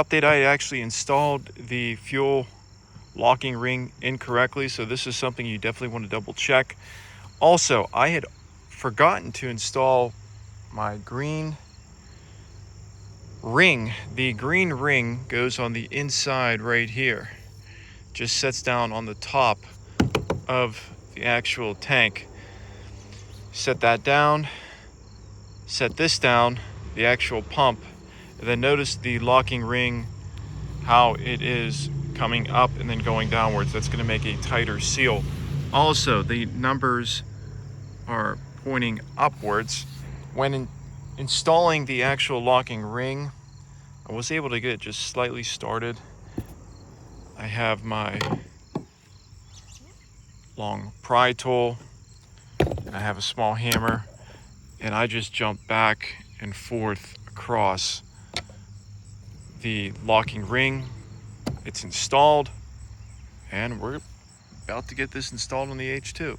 Update, I actually installed the fuel locking ring incorrectly, so this is something you definitely want to double check. Also, I had forgotten to install my green ring. The green ring goes on the inside right here, just sets down on the top of the actual tank. Set that down, set this down, the actual pump, and then notice the locking ring, how it is coming up and then going downwards. That's going to make a tighter seal. Also, the numbers are pointing upwards. When installing the actual locking ring, I was able to get it just slightly started. I have my long pry tool and I have a small hammer, and I just jump back and forth across the locking ring. It's installed, and we're about to get this installed on the H2.